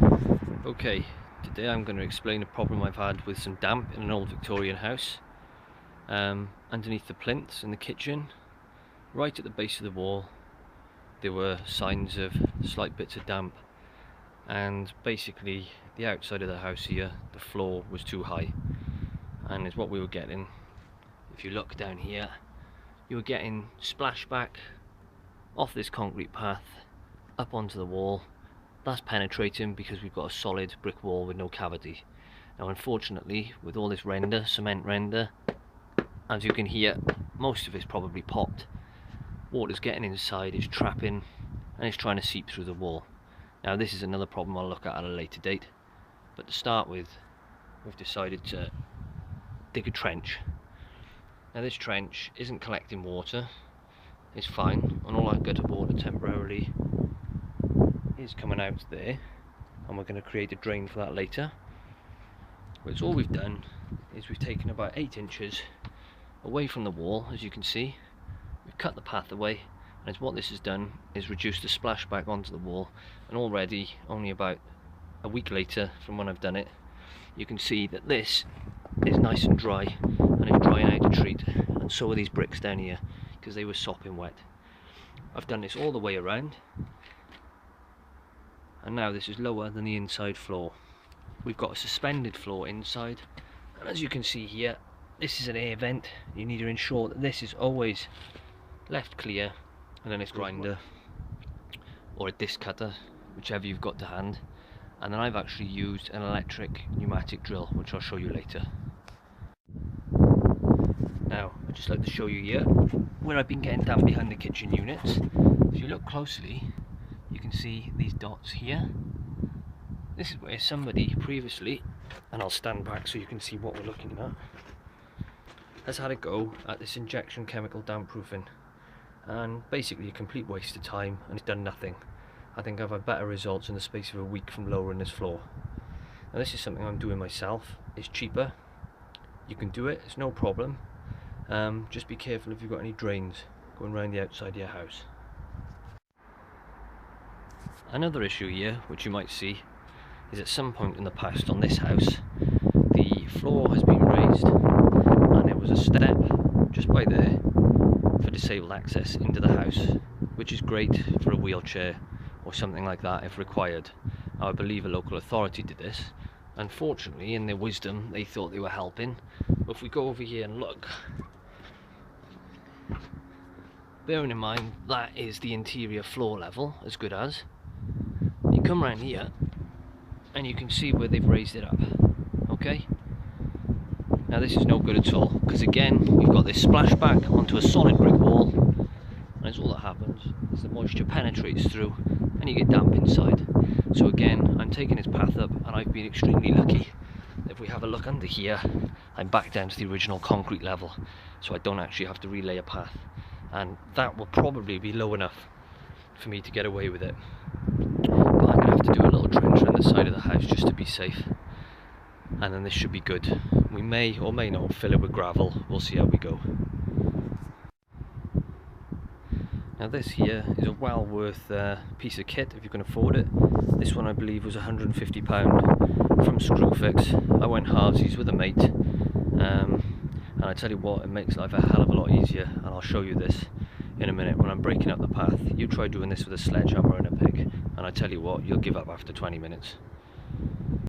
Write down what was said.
Okay, today I'm going to explain a problem I've had with some damp in an old Victorian house. Underneath the plinths in the kitchen, right at the base of the wall, there were signs of slight bits of damp, and basically the outside of the house here, the floor was too high, and is what we were getting. If you look down here, you were getting splashback off this concrete path up onto the wall. That's penetrating because we've got a solid brick wall with no cavity. Now unfortunately, with all this cement render, as you can hear, most of it's probably popped. Water's getting inside, it's trapping, and it's trying to seep through the wall. Now this is another problem I'll look at a later date, but to start with, we've decided to dig a trench. Now this trench isn't collecting water, it's fine, and all that gutter water temporarily is coming out there, and we're going to create a drain for that later. But all we've done is we've taken about 8 inches away from the wall. As you can see, we've cut the path away, and what this has done is reduce the splashback onto the wall, and already, only about a week later from when I've done it, you can see that this is nice and dry, and it's drying out a treat, and so are these bricks down here because they were sopping wet. I've done this all the way around, and now this is lower than the inside floor. We've got a suspended floor inside, and as you can see here, this is an air vent. You need to ensure that this is always left clear, and then it's grinder or a disc cutter, whichever you've got to hand. And then I've actually used an electric pneumatic drill, which I'll show you later. Now I'd just like to show you here where I've been getting down behind the kitchen units. If you look closely, you can see these dots here. This is where somebody previously, and I'll stand back so you can see what we're looking at, has had a go at this injection chemical damp proofing, and basically a complete waste of time, and it's done nothing. I think I've had better results in the space of a week from lowering this floor. Now this is something I'm doing myself. It's cheaper, you can do it, it's no problem. Just be careful if you've got any drains going around the outside of your house. Another issue here, which you might see, is at some point in the past on this house, the floor has been raised, and there was a step just by there for disabled access into the house, which is great for a wheelchair or something like that if required. Now, I believe a local authority did this. Unfortunately, in their wisdom, they thought they were helping. But if we go over here and look, bearing in mind that is the interior floor level, as good as, you come around here and you can see where they've raised it up. Okay, now this is no good at all, because again we've got this splashback onto a solid brick wall, and it's all that happens is the moisture penetrates through and you get damp inside. So again, I'm taking this path up, and I've been extremely lucky. If we have a look under here, I'm back down to the original concrete level, so I don't actually have to relay a path, and that will probably be low enough for me to get away with it. But I'm going to have to do a little trench around the side of the house just to be safe, and then this should be good. We may or may not fill it with gravel, we'll see how we go. Now this here is a well worth piece of kit if you can afford it. This one I believe was £150 from Screwfix. I went halvesies with a mate, and I tell you what, it makes life a hell of a lot easier, and I'll show you this in a minute when I'm breaking up the path. You try doing this with a sledgehammer and a pick, and I tell you what, you'll give up after 20 minutes.